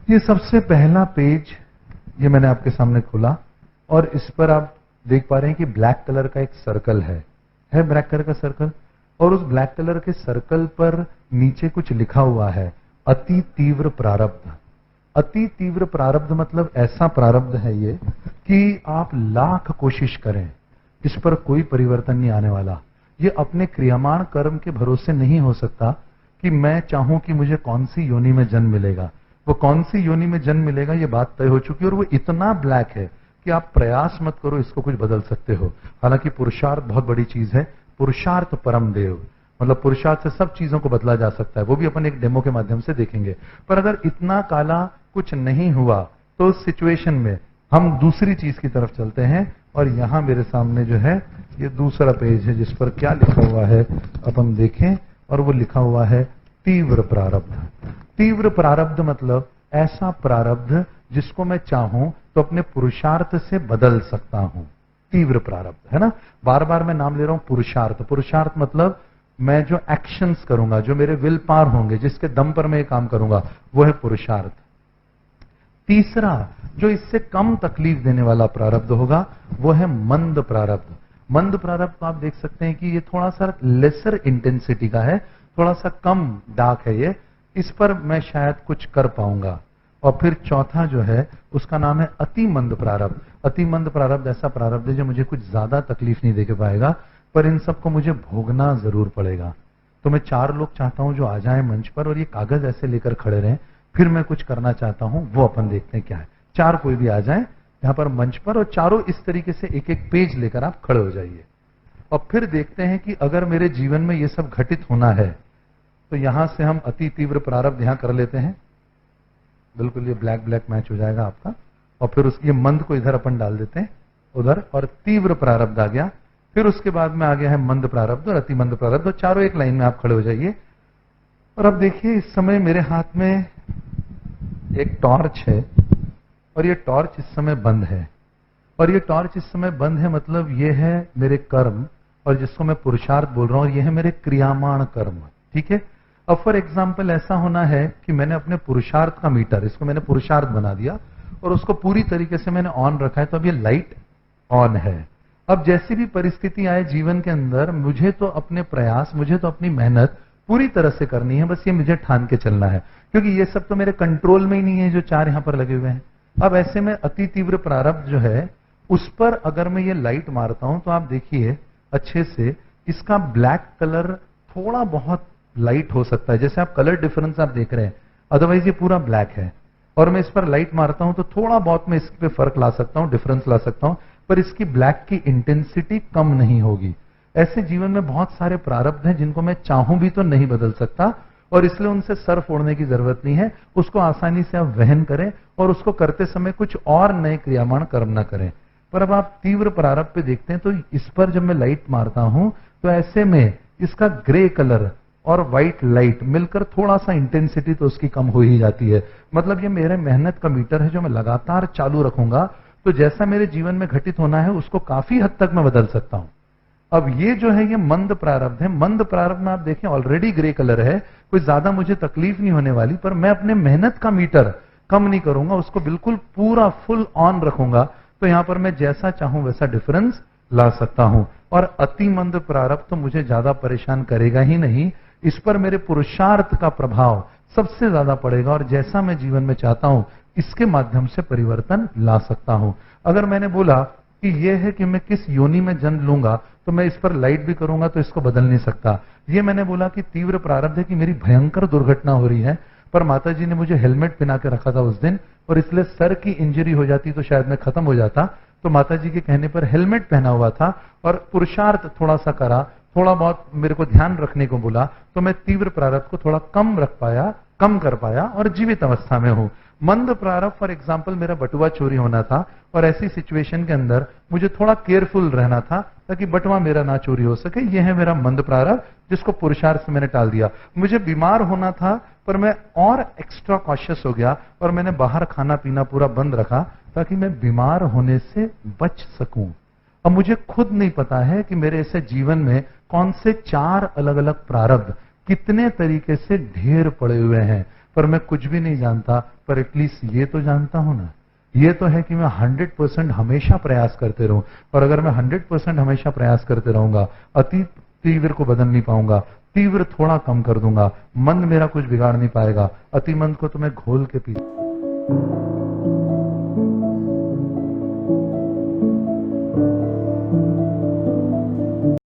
ये सबसे पहला पेज ये मैंने आपके सामने खोला और इस पर आप देख पा रहे हैं कि ब्लैक कलर का एक सर्कल है ब्लैक कलर का सर्कल, और उस ब्लैक कलर के सर्कल पर नीचे कुछ लिखा हुआ है, अति तीव्र प्रारब्ध। अति तीव्र प्रारब्ध मतलब ऐसा प्रारब्ध है ये कि आप लाख कोशिश करें इस पर कोई परिवर्तन नहीं आने वाला। ये अपने क्रियामाण कर्म के भरोसे नहीं हो सकता कि मैं चाहूं कि मुझे कौन सी योनि में जन्म मिलेगा, वो कौन सी योनि में जन्म मिलेगा ये बात तय हो चुकी है, और वो इतना ब्लैक है कि आप प्रयास मत करो इसको कुछ बदल सकते हो। हालांकि पुरुषार्थ बहुत बड़ी चीज है, पुरुषार्थ परम देव, मतलब पुरुषार्थ से सब चीजों को बदला जा सकता है, वो भी अपन एक डेमो के माध्यम से देखेंगे। पर अगर इतना काला कुछ नहीं हुआ तो उस सिचुएशन में हम दूसरी चीज की तरफ चलते हैं, और यहां मेरे सामने जो है ये दूसरा पेज है जिस पर क्या लिखा हुआ है अपन देखें, और वो लिखा हुआ है तीव्र प्रारब्ध। तीव्र प्रारब्ध मतलब ऐसा प्रारब्ध जिसको मैं चाहूं तो अपने पुरुषार्थ से बदल सकता हूं। तीव्र प्रारब्ध है ना, बार बार मैं नाम ले रहा हूं पुरुषार्थ। पुरुषार्थ मतलब मैं जो एक्शंस करूंगा, जो मेरे विल पावर होंगे, जिसके दम पर मैं ये काम करूंगा, वो है पुरुषार्थ। तीसरा जो इससे कम तकलीफ देने वाला प्रारब्ध होगा वो है मंद प्रारब्ध। मंद प्रारब्ध को आप देख सकते हैं कि ये थोड़ा सा लेसर इंटेंसिटी का है, थोड़ा सा कम डार्क है ये, इस पर मैं शायद कुछ कर पाऊंगा। और फिर चौथा जो है उसका नाम है अति मंद प्रारब्ध। अति मंद प्रारब्ध ऐसा प्रारब्ध है जो मुझे कुछ ज्यादा तकलीफ नहीं दे पाएगा, पर इन सबको मुझे भोगना जरूर पड़ेगा। तो मैं 4 लोग चाहता हूं जो आ जाएं मंच पर और ये कागज ऐसे लेकर खड़े रहें, फिर मैं कुछ करना चाहता हूं, वो अपन देखते हैं क्या है। 4 कोई भी आ जाए यहां पर मंच पर, और चारों इस तरीके से एक एक पेज लेकर आप खड़े हो जाइए। और फिर देखते हैं कि अगर मेरे जीवन में ये सब घटित होना है तो यहां से हम अति तीव्र प्रारब्ध यहां कर लेते हैं, बिल्कुल ये ब्लैक ब्लैक मैच हो जाएगा आपका, और फिर उसकी मंद को इधर अपन डाल देते हैं उधर, और तीव्र प्रारब्ध आ गया। फिर उसके बाद में आ गया है मंद प्रारब्ध और अति मंद प्रारब्ध, और चारों एक लाइन में आप खड़े हो जाइए। और अब देखिए इस समय मेरे हाथ में एक टॉर्च है, और ये टॉर्च इस समय बंद है, और ये टॉर्च इस समय बंद है मतलब ये है मेरे कर्म, और जिसको मैं पुरुषार्थ बोल रहा हूं, और ये है मेरे क्रियामाण कर्म। ठीक है, अब फॉर एग्जाम्पल ऐसा होना है कि मैंने अपने पुरुषार्थ का मीटर, इसको मैंने पुरुषार्थ बना दिया और उसको पूरी तरीके से मैंने ऑन रखा है, तो अब ये लाइट ऑन है। अब जैसी भी परिस्थिति आए जीवन के अंदर, मुझे तो अपने प्रयास, मुझे तो अपनी मेहनत पूरी तरह से करनी है, बस ये मुझे ठान के चलना है, क्योंकि ये सब तो मेरे कंट्रोल में ही नहीं है जो 4 यहां पर लगे हुए हैं। अब ऐसे में अति तीव्र प्रारब्ध जो है उस पर अगर मैं ये लाइट मारता हूं तो आप देखिए अच्छे से इसका ब्लैक कलर थोड़ा बहुत लाइट हो सकता है, जैसे आप कलर डिफरेंस आप देख रहे हैं, अदरवाइज ये पूरा ब्लैक है, और मैं इस पर लाइट मारता हूं तो थोड़ा बहुत मैं इस पे फर्क ला सकता हूं, डिफरेंस ला सकता हूं, पर इसकी ब्लैक की इंटेंसिटी कम नहीं होगी। ऐसे जीवन में बहुत सारे प्रारब्ध हैं जिनको मैं चाहूं भी तो नहीं बदल सकता, और इसलिए उनसे सर फोड़ने की जरूरत नहीं है, उसको आसानी से आप वहन करें और उसको करते समय कुछ और नए क्रियामाण कर्म न करें। पर अब आप तीव्र प्रारब्ध पे देखते हैं तो इस पर जब मैं लाइट मारता हूं तो ऐसे में इसका ग्रे कलर और व्हाइट लाइट मिलकर थोड़ा सा इंटेंसिटी तो उसकी कम हो ही जाती है। मतलब ये मेरे मेहनत का मीटर है जो मैं लगातार चालू रखूंगा तो जैसा मेरे जीवन में घटित होना है उसको काफी हद तक मैं बदल सकता हूं। अब ये जो है ये मंद प्रारब्ध है। मंद प्रारब्ध में आप देखें ऑलरेडी ग्रे कलर है, कोई ज्यादा मुझे तकलीफ नहीं होने वाली, पर मैं अपने मेहनत का मीटर कम नहीं करूंगा, उसको बिल्कुल पूरा फुल ऑन रखूंगा, तो यहां पर मैं जैसा चाहूं वैसा डिफरेंस ला सकता हूं। और अति मंद प्रारब्ध तो मुझे ज्यादा परेशान करेगा ही नहीं, इस पर मेरे पुरुषार्थ का प्रभाव सबसे ज्यादा पड़ेगा, और जैसा मैं जीवन में चाहता हूं इसके माध्यम से परिवर्तन ला सकता हूं। अगर मैंने बोला कि यह है कि मैं किस योनि में जन्म लूंगा, तो मैं इस पर लाइट भी करूंगा तो इसको बदल नहीं सकता। ये मैंने बोला कि तीव्र प्रारब्ध है कि मेरी भयंकर दुर्घटना हो रही है, पर माता जी ने मुझे हेलमेट पहना के रखा था उस दिन, और इसलिए सर की इंजरी हो जाती तो शायद मैं खत्म हो जाता, तो माता जी के कहने पर हेलमेट पहना हुआ था और पुरुषार्थ थोड़ा सा करा, थोड़ा बहुत मेरे को ध्यान रखने को बोला, तो मैं तीव्र प्रारब्ध को थोड़ा कम रख पाया, कम कर पाया और जीवित अवस्था में हूं। मंद प्रारब्ध फॉर एग्जाम्पल मेरा बटुआ चोरी होना था और ऐसी सिचुएशन के अंदर मुझे थोड़ा केयरफुल रहना था ताकि बटुआ मेरा ना चोरी हो सके। यह है मेरा मंद प्रारब्ध जिसको पुरुषार्थ से मैंने टाल दिया। मुझे बीमार होना था पर मैं और एक्स्ट्रा कॉशियस हो गया और मैंने बाहर खाना पीना पूरा बंद रखा ताकि मैं बीमार होने से बच सकूं। अब मुझे खुद नहीं पता है कि मेरे ऐसे जीवन में कौन से 4 अलग अलग प्रारब्ध कितने तरीके से ढेर पड़े हुए हैं, पर मैं कुछ भी नहीं जानता। पर एटलीस्ट ये तो जानता हूं ना, ये तो है कि मैं 100% हमेशा प्रयास करते रहूं। और अगर मैं 100% हमेशा प्रयास करते रहूंगा, अति तीव्र को बदल नहीं पाऊंगा, तीव्र थोड़ा कम कर दूंगा, मंद मेरा कुछ बिगाड़ नहीं पाएगा, अति मंद को तो मैं घोल के पी